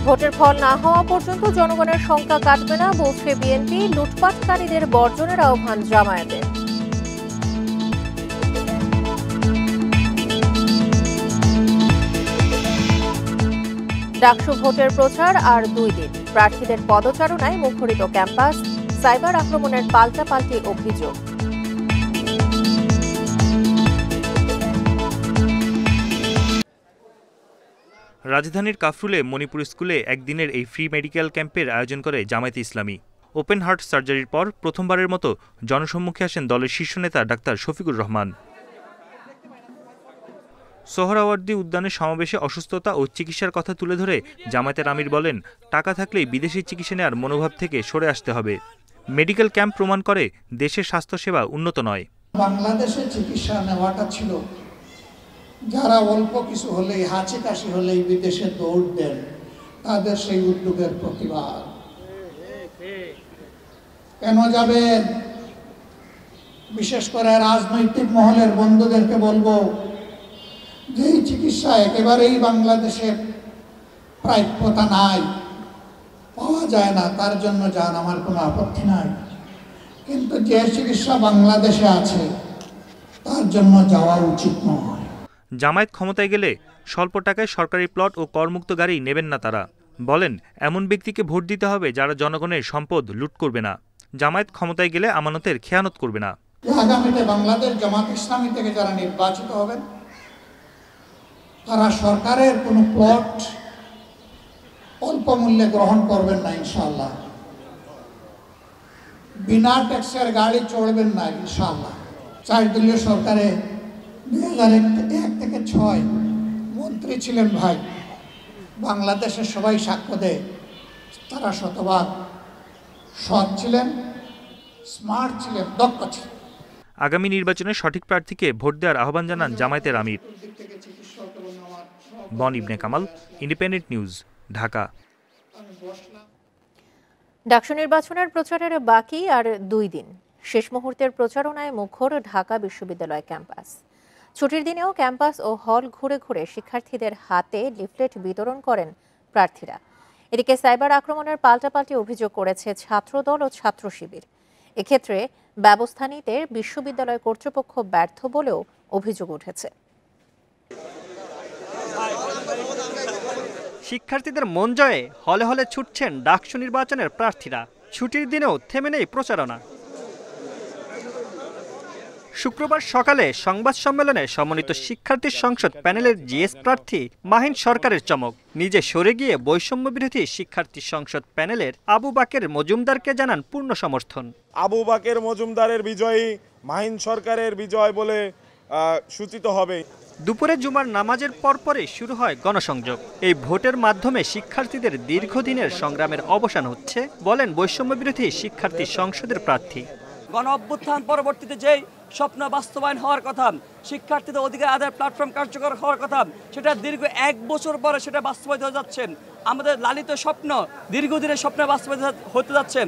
ভোটের ফল না হওয়া পর্যন্ত জনগণের শঙ্কা কাটবে না বলছে বিএনপি। লুটপাটকারীদের বর্জনের আহ্বান জামায়াতের। ডাকসু ভোটের প্রচার আর 2 দিন, প্রার্থীদের পদচারণায় মুখরিত ক্যাম্পাস। সাইবার আক্রমণের পাল্টাপাল্টি অভিযোগ। রাজধানীর কাফরুলে মণিপুর স্কুলে একদিনের এই ফ্রি মেডিকেল ক্যাম্পের আয়োজন করে জামায়াতে ইসলামী। ওপেন হার্ট সার্জারির পর প্রথমবারের মতো জনসম্মুখে আসেন দলের শীর্ষ নেতা ডাক্তার শফিকুর রহমান। সোহরাওয়ার্দী উদ্যানের সমাবেশে অসুস্থতা ও চিকিৎসার কথা তুলে ধরে জামায়াতের আমির বলেন, টাকা থাকলেই বিদেশি চিকিৎসা নেওয়ার মনোভাব থেকে সরে আসতে হবে। মেডিকেল ক্যাম্প প্রমাণ করে দেশের স্বাস্থ্যসেবা উন্নত নয়। বাংলাদেশে চিকিৎসা নেওয়াটা ছিল যারা অল্প কিছু হলেই হাঁচি কাশি হলেই বিদেশে দৌড় দেন, তাদের সেই উদ্যোগের প্রতিবাদ। কেন যাবেন? বিশেষ করে রাজনৈতিক মহলের বন্ধুদেরকে বলবো যে এই চিকিৎসা একেবারেই বাংলাদেশের প্রাপ্যতা নাই, পাওয়া যায় না, তার জন্য যান, আমার কোনো আপত্তি নাই। কিন্তু যে চিকিৎসা বাংলাদেশে আছে তার জন্য যাওয়া উচিত নয়। জামায়াত ক্ষমতায় গেলে স্বল্প টাকায় সরকারি প্লট ও করমুক্ত গাড়ি নেবেন না তারা। বলেন, এমন ব্যক্তিকে ভোট দিতে হবে যারা জনগণের সম্পদ লুট করবে না। জামায়াত ক্ষমতায় গেলে আমানতের খেয়ানত করবে না। আগামীতে বাংলাদেশ জামাত ইসলামী থেকে যারা নির্বাচিত হবেন তারা সরকারের কোনো প্লট অল্প মূল্যে গ্রহণ করবেন না ইনশাআল্লাহ। বিনা ট্যাক্সের গাড়ি চড়বেন না ইনশাআল্লাহ। 4 দলীয় সরকারে 2001 থেকে 6 মন্ত্রী ছিলেন ভাই, বাংলাদেশের সবাই সাক্ষ্য দেয় তারা শতভাগ সৎ ছিলেন, স্মার্ট ছিলেন, দক্ষ ছিলেন। আগামী নির্বাচনে সঠিক প্রার্থীকে ভোট দেওয়ার আহ্বান জানান জামায়াতের আমির। বন ইবনে কামাল, ইন্ডিপেন্ডেন্ট নিউজ, ঢাকা। ডাকসু নির্বাচনের প্রচারের বাকি আর 2 দিন। শেষ মুহূর্তের প্রচারণায় মুখর ঢাকা বিশ্ববিদ্যালয় ক্যাম্পাস। ছুটির দিনেও ক্যাম্পাস ও হল ঘুরে ঘুরে শিক্ষার্থীদের হাতে লিফলেট বিতরণ করেন প্রার্থীরা। এদিকে সাইবার আক্রমণের পাল্টাপাল্টি অভিযোগ করেছে ছাত্রদল ও ছাত্র শিবির। এক্ষেত্রে ব্যবস্থা নিতে বিশ্ববিদ্যালয় কর্তৃপক্ষ ব্যর্থ বলেও অভিযোগ উঠেছে। শিক্ষার্থীদের মন জয়ে হলে হলে ছুটছেন ডাকসু নির্বাচনের প্রার্থীরা। ছুটির দিনেও থেমে নেই প্রচারণা। শুক্রবার সকালে সংবাদ সম্মেলনে সমন্বিত শিক্ষার্থী সংসদ প্যানেলের জিএস প্রার্থী মাহিন সরকারের চমক। নিজে সরে গিয়ে বৈষম্য বিরোধী শিক্ষার্থী সংসদ প্যানেলের আবু বাকের মজুমদারকে জানান পূর্ণ সমর্থন। আবু বাকের মজুমদারের বিজয়ী মাহিন সরকারের বিজয় বলে সূচিত হবে। দুপুরে জুমার নামাজের পরপরই শুরু হয় গণসংযোগ। এই ভোটের মাধ্যমে শিক্ষার্থীদের দীর্ঘদিনের সংগ্রামের অবসান হচ্ছে বলেন বৈষম্য বিরোধী শিক্ষার্থী সংসদের প্রার্থী। গণ অভ্যুত্থান পরবর্তীতে যেই স্বপ্ন বাস্তবায়ন হওয়ার কথা, শিক্ষার্থীদের অধিকার আদায়ের প্ল্যাটফর্ম কার্যকর হওয়ার কথা, সেটা দীর্ঘ 1 বছর পরে সেটা বাস্তবায়িত হয়ে যাচ্ছেন। আমাদের লালিত স্বপ্ন দীর্ঘদিনের স্বপ্ন বাস্তবায়িত হতে যাচ্ছেন।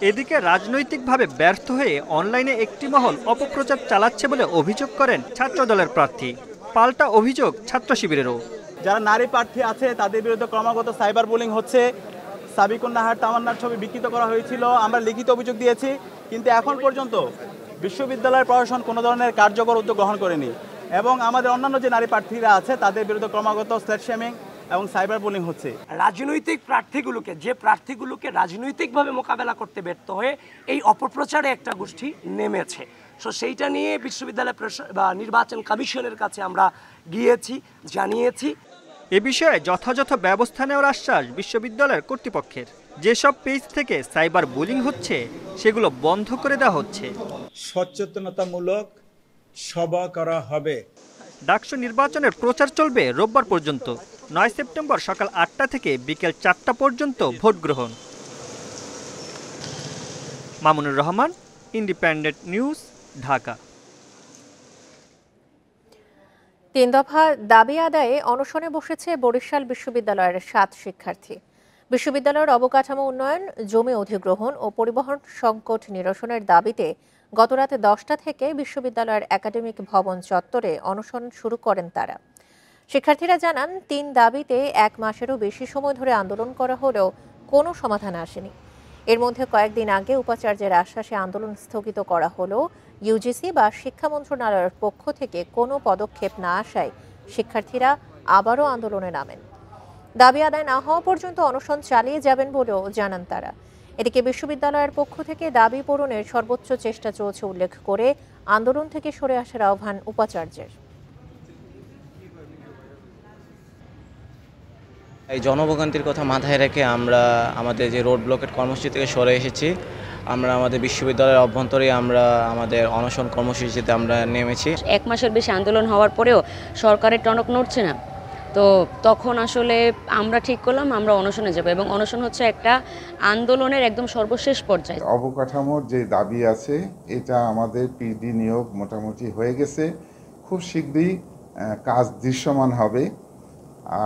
এদিকে রাজনৈতিকভাবে ব্যর্থ হয়ে অনলাইনে একটি মহল অপপ্রচার চালাচ্ছে বলে অভিযোগ করেন ছাত্রদলের প্রার্থী। পাল্টা অভিযোগ ছাত্র শিবিরেরও। যারা নারী প্রার্থী আছে তাদের বিরুদ্ধে ক্রমাগত সাইবার বুলিং হচ্ছে। সাবিকুন্নাহার তামান্নার ছবি বিকৃত করা হয়েছিল, আমরা লিখিত অভিযোগ দিয়েছি, কিন্তু এখন পর্যন্ত বিশ্ববিদ্যালয়ের প্রশাসন কোনো ধরনের কার্যকর উদ্যোগ গ্রহণ করেনি। এবং আমাদের অন্যান্য যে নারী প্রার্থীরা আছে তাদের বিরুদ্ধে ক্রমাগত স্লেট শেমিং এবং সাইবার বুলিং হচ্ছে। রাজনৈতিক প্রার্থীগুলোকে রাজনৈতিকভাবে মোকাবেলা করতে ব্যর্থ হয়ে এই অপপ্রচারে একটা গোষ্ঠী নেমেছে। সো সেইটা নিয়ে বিশ্ববিদ্যালয় নির্বাচন কমিশনের কাছে আমরা গিয়েছি, জানিয়েছি। এ বিষয়ে যথাযথ ব্যবস্থা নেওয়ার আশ্বাস বিশ্ববিদ্যালয়ের কর্তৃপক্ষের। যেসব পেজ থেকে সাইবার বুলিং হচ্ছে সেগুলো বন্ধ করে দেওয়া হচ্ছে। সচেতনতামূলক সভা করা হবে। ডাকসু নির্বাচনের প্রচার চলবে রোববার পর্যন্ত। 9 সেপ্টেম্বর সকাল 8টা থেকে বিকেল 4টা পর্যন্ত ভোট গ্রহণ। Mamunur Rahman, independent news, Dhaka. 3 দফা দাবি আদায়ে অনশনে বসেছে বরিশাল বিশ্ববিদ্যালয়ের 7 শিক্ষার্থী। বিশ্ববিদ্যালয়ের অবকাঠামো উন্নয়ন, জমি অধিগ্রহণ ও পরিবহন সংকট নিরসনের দাবিতে গতরাতে 10টা থেকে বিশ্ববিদ্যালয়ের একাডেমিক ভবন চত্বরে অনশন শুরু করেন তারা। শিক্ষার্থীরা জানান 3 দাবিতে 1 মাসেরও বেশি সময় ধরে আন্দোলন করা হলেও কোনো সমাধান আসেনি। এর মধ্যে কয়েকদিন আগে উপাচার্যের আশ্বাসে আন্দোলন স্থগিত করা হলেও ইউজিসি বা শিক্ষা মন্ত্রণালয়ের পক্ষ থেকে কোনো পদক্ষেপ না আসায় শিক্ষার্থীরা আবারও আন্দোলনে নামেন। দাবি আদায় না হওয়া পর্যন্ত অনশন চালিয়ে যাবেন বলেও জানান তারা। এদিকে বিশ্ববিদ্যালয়ের পক্ষ থেকে দাবি পূরণের সর্বোচ্চ চেষ্টা চলছে উল্লেখ করে আন্দোলন থেকে সরে আসার আহ্বান উপাচার্যের। এই জনভোগান্তির কথা মাথায় রেখে আমরা আমাদের যে রোড ব্লকেট কর্মসূচি থেকে সরে এসেছি। আমরা আমাদের বিশ্ববিদ্যালয়ের অভ্যন্তরে আমরা আমাদের অনশন কর্মসূচিতে আমরা নেমেছি। 1 মাসের বেশি আন্দোলন হওয়ার পরেও সরকারের টনক নড়ছে না, তো তখন আসলে আমরা ঠিক করলাম আমরা অনশনে যাব, এবং অনশন হচ্ছে একটা আন্দোলনের একদম সর্বশেষ পর্যায়ে। অবকাঠামোর যে দাবি আছে এটা আমাদের পিডি নিয়োগ মোটামুটি হয়ে গেছে, খুব শীঘ্রই কাজ দৃশ্যমান হবে।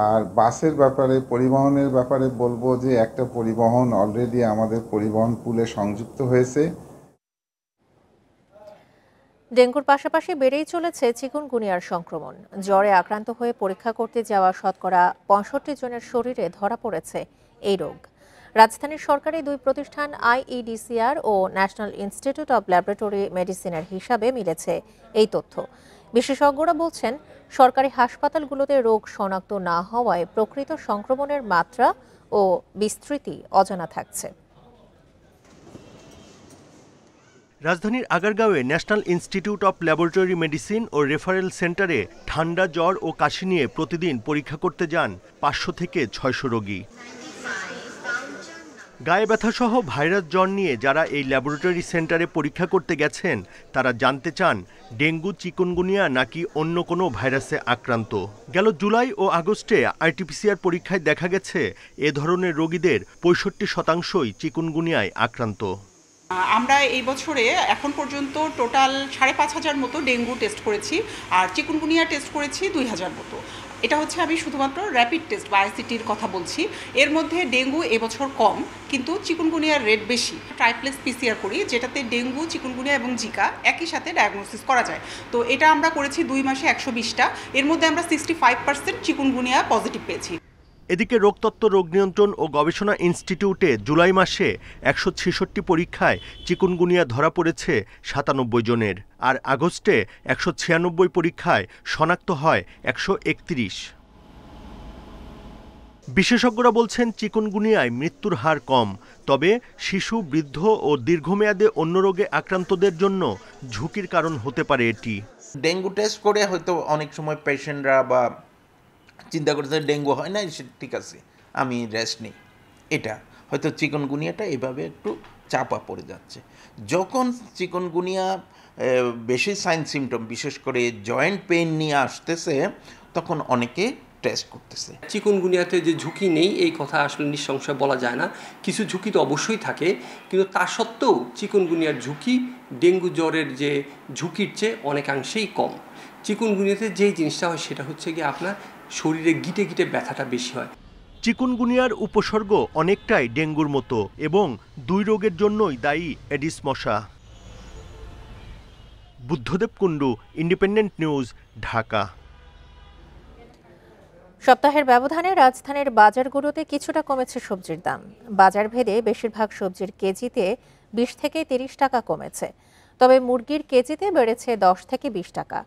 আর বাসের ব্যাপারে, পরিবহনের ব্যাপারে বলবো যে একটা পরিবহন অলরেডি আমাদের পরিবহন পুলে সংযুক্ত হয়েছে। ডেঙ্গুর পাশাপাশি বেড়েই চলেছে চিকুনগুনিয়ার সংক্রমণ। জ্বরে আক্রান্ত হয়ে পরীক্ষা করতে যাওয়া শতকরা 65 জনের শরীরে ধরা পড়েছে এই রোগ। রাজধানীর সরকারি 2 প্রতিষ্ঠান IEDCR ও ন্যাশনাল ইনস্টিটিউট অব ল্যাবরেটরি মেডিসিনের হিসাবে মিলেছে এই তথ্য। বিশেষজ্ঞরা বলছেন, সরকারি হাসপাতালগুলোতে রোগ শনাক্ত না হওয়ায় প্রকৃত সংক্রমণের মাত্রা ও বিস্তৃতি অজানা থাকছে। রাজধানীর আগারগাঁওয়ে national institute of laboratory medicine ও রেফারেল সেন্টারে ঠান্ডা, জ্বর ও কাশি নিয়ে প্রতিদিন পরীক্ষা করতে যান 500 থেকে 600 রোগী। গায়ে ব্যথাসহ ভাইরাস জ্বর নিয়ে যারা এই ল্যাবরেটরি সেন্টারে পরীক্ষা করতে গেছেন তারা জানতে চান ডেঙ্গু, চিকুনগুনিয়া নাকি অন্য কোনো ভাইরাসে আক্রান্ত। গেল জুলাই ও আগস্টে RT-PCR পরীক্ষায় দেখা গেছে এ ধরনের রোগীদের 65% চিকুনগুনিয়ায় আক্রান্ত। আমরা এই বছরে এখন পর্যন্ত টোটাল 5,500 মতো ডেঙ্গু টেস্ট করেছি, আর চিকুনগুনিয়া টেস্ট করেছি 2,000 মতো। এটা হচ্ছে আমি শুধুমাত্র র্যাপিড টেস্ট বা ICTর কথা বলছি। এর মধ্যে ডেঙ্গু এবছর কম, কিন্তু চিকুনগুনিয়ার রেট বেশি। ট্রাইপ্লেক্স PCR করি, যেটাতে ডেঙ্গু, চিকুনগুনিয়া এবং জিকা একই সাথে ডায়াগনোসিস করা যায়। তো এটা আমরা করেছি 2 মাসে 120টা। এর মধ্যে আমরা 65% চিকুনগুনিয়া পজিটিভ পেয়েছি। এদিকে রোগতত্ত্ব, রোগ নিয়ন্ত্রণ ও গবেষণা ইনস্টিটিউটে জুলাই মাসে 166 পরীক্ষায় চিকুনগুনিয়া ধরা পড়েছে 97 জনের, আর আগস্টে 196 পরীক্ষায় শনাক্ত হয় 131। বিশেষজ্ঞরা বলছেন চিকুনগুনিয়ায় মৃত্যুর হার কম, তবে শিশু, বৃদ্ধ ও দীর্ঘমেয়াদে অন্য রোগে আক্রান্তদের জন্য ঝুঁকির কারণ হতে পারে এটি। ডেঙ্গু টেস্ট করে হয়তো অনেক সময় পেশেন্টরা বা চিন্তা করতে ডেঙ্গু হয় না, ঠিক আছে আমি রেস্ট নিই, এটা হয়তো চিকুনগুনিয়াটা এভাবে একটু চাপা পড়ে যাচ্ছে। যখন চিকুনগুনিয়া বেশি সাইন সিমটম, বিশেষ করে জয়েন্ট পেইন নিয়ে আসতেছে, তখন অনেকে টেস্ট করতেছে। চিকুনগুনিয়াতে যে ঝুঁকি নেই এই কথা আসলে নিঃসংশয় বলা যায় না, কিছু ঝুঁকি তো অবশ্যই থাকে, কিন্তু তা সত্ত্বেও চিকুনগুনিয়ার ঝুঁকি ডেঙ্গু জ্বরের যে ঝুঁকির চেয়ে অনেকাংশেই কম। চিকুনগুনিয়াতে যেই জিনিসটা হয় সেটা হচ্ছে গিয়ে আপনার শরীরে গিটে গিটে ব্যথাটা বেশি হয়। চিকুনগুনিয়ার উপসর্গ অনেকটাই ডেঙ্গুর মতো এবং 2 রোগের জন্যই দায়ী এডিস মশা। Buddhadeb Kundu, independent news, Dhaka. সপ্তাহের ব্যবধানে রাজধানীর বাজারগুলোতে কিছুটা কমেছে সবজির দাম। বাজার ভেদে বেশিরভাগ সবজির কেজিতে 20 থেকে 30 টাকা কমেছে, তবে মুরগির কেজিতে বেড়েছে 10 থেকে 20 টাকা।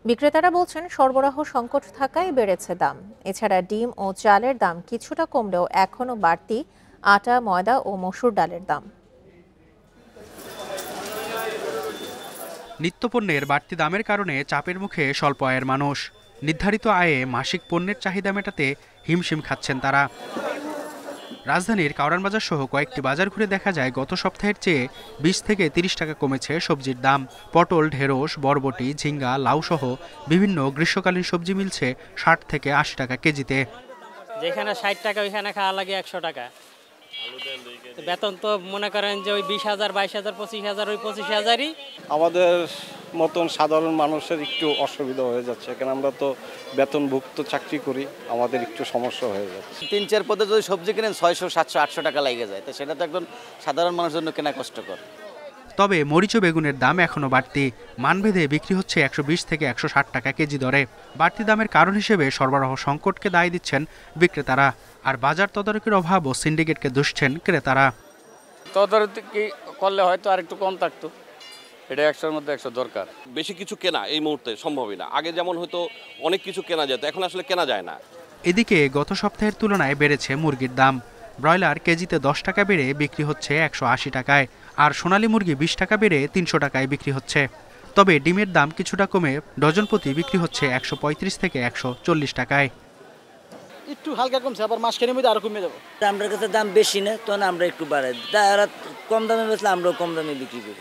বিক্রেতারা বলছেন সরবরাহ সংকট থাকায় বেড়েছে দাম। এছাড়া ডিম ও চালের দাম কিছুটা কমলেও এখনও বাড়তি আটা, ময়দা ও মসুর ডালের দাম। নিত্যপণ্যের বাড়তি দামের কারণে চাপের মুখে স্বল্প আয়ের মানুষ। নির্ধারিত আয়ে মাসিক পণ্যের চাহিদা মেটাতে হিমশিম খাচ্ছেন তারা। রাজধানীর কারওয়ান বাজার সহ কয়েকটি বাজার ঘুরে দেখা যায় গত সপ্তাহের চেয়ে 20 থেকে 30 টাকা কমেছে সবজির দাম। পটল, ঢেঁড়স, বরবটি, ঝিঙ্গা, লাউ সহ বিভিন্ন গ্রীষ্মকালীন সবজি মিলছে 60 থেকে 80 টাকা কেজিতে। যেখানে 60 টাকা ওইখানে খাওয়া লাগে 100 টাকা। বেতন তো মনে করেন যে ওই 20,000, 22,000, 25,000, ওই 25,000ই। আমাদের মতন সাধারণ মানুষের একটু অসুবিধা হয়ে যাচ্ছে, কারণ আমরা তো বেতনভুক্ত চাকরি করি, আমাদের একটু সমস্যা হয়ে যাচ্ছে। 3-4 পদে যদি সবজি কিনেন 600, 700, 800 টাকা লেগে যায়, তো সেটা তো একদম সাধারণ মানুষের জন্য কেনা কষ্টকর। তবে মরিচ ও বেগুনের দাম এখনও বাড়তি, মানভেদে বিক্রি হচ্ছে 120 থেকে 160 টাকা কেজি দরে। বাড়তি দামের কারণ হিসেবে সরবরাহ সংকটকে দায় দিচ্ছেন বিক্রেতারা, আর বাজার তদারকির অভাব ও সিন্ডিকেটকে দুষছেন ক্রেতারা। তদারকি করলে হয়তো আর একটু কম থাকতো, এটা 100-র মধ্যে 100 দরকার। বেশি কিছু কেনা এই মুহূর্তে সম্ভবই না, আগে যেমন হয়তো অনেক কিছু কেনা যেত, এখন আসলে কেনা যায় না। এদিকে গত সপ্তাহের তুলনায় বেড়েছে মুরগির দাম। ব্রয়লার কেজিতে 10 টাকা বেড়ে বিক্রি হচ্ছে 180 টাকায়, আর সোনালী মুরগি 20 টাকা বেড়ে 300 টাকায় বিক্রি হচ্ছে। তবে ডিমের দাম কিছুটা কমে ডজন প্রতি বিক্রি হচ্ছে 135 থেকে 140 টাকায়। একটু হালকা কমছে, আবার মাসখানের মধ্যে আরো কমে যাবে। আমরা কাছে দাম বেশি না, তখন আমরা একটু বাড়াই, তারা কম দামে বেচলে আমরাও কম দামে বিক্রি করি।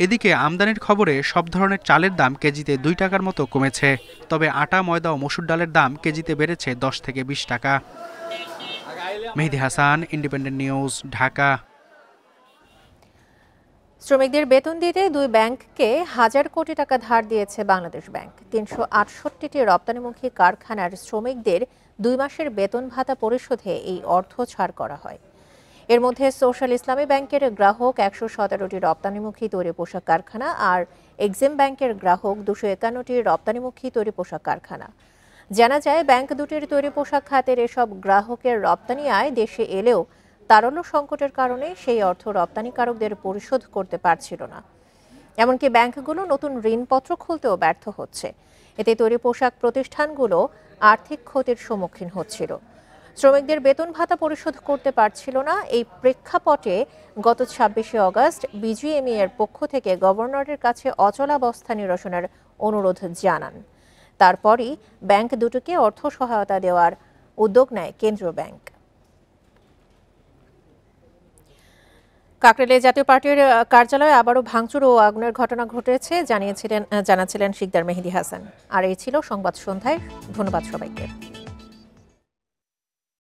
এদিকে আমদানির খবরে সব ধরনের চালের দাম কেজিতে 2 টাকার মতো কমেছে, তবে আটা, ময়দা ও মসুর ডালের দাম কেজিতে বেড়েছে 10 থেকে 20 টাকা। Mehedi Hasan, independent news, Dhaka. শ্রমিকদের বেতন দিতে দুই ব্যাংককে 1000 কোটি টাকা ধার দিয়েছে বাংলাদেশ ব্যাংক। 368টি রপ্তানিমুখী কারখানার শ্রমিকদের 2 মাসের বেতন ভাতা পরিশোধে এই অর্থ ছাড় করা হয়। এর মধ্যে সোশ্যাল ইসলামী ব্যাংকের গ্রাহক 117টি রপ্তানিমুখী তৈরি পোশাক কারখানা আর এক্সিম ব্যাংকের গ্রাহক 251টি রপ্তানিমুখী তৈরি পোশাক কারখানা। জানা যায়, ব্যাংক দুটির তৈরি পোশাক খাতের এসব গ্রাহকের রপ্তানি আয় দেশে এলেও তারল্য সংকটের কারণে সেই অর্থ রপ্তানিকারকদের পরিশোধ করতে পারছিল না। এমনকি ব্যাংকগুলো নতুন ঋণপত্র খুলতেও ব্যর্থ হচ্ছে। এতে তৈরি পোশাক প্রতিষ্ঠানগুলো আর্থিক ক্ষতির সম্মুখীন হচ্ছিল। শ্রমিকদের বেতন ভাতা পরিশোধ করতে পারছিল না। এই প্রেক্ষাপটে গত 26শে অগস্ট বিজিএমইএ এর পক্ষ থেকে গভর্নরের কাছে অচলাবস্থা নিরসনের অনুরোধ জানান। তারপরই ব্যাংক দুটোকে অর্থ সহায়তা দেওয়ার উদ্যোগ নেয় কেন্দ্রীয় ব্যাংক। কাকরাইলে জাতীয় পার্টির কার্যালয়ে আবারও ভাঙচুর ও আগুনের ঘটনা ঘটেছে জানাচ্ছিলেন শিকদার মেহেদি হাসান। আর এই ছিল সংবাদ সন্ধ্যায়। ধন্যবাদ সবাইকে।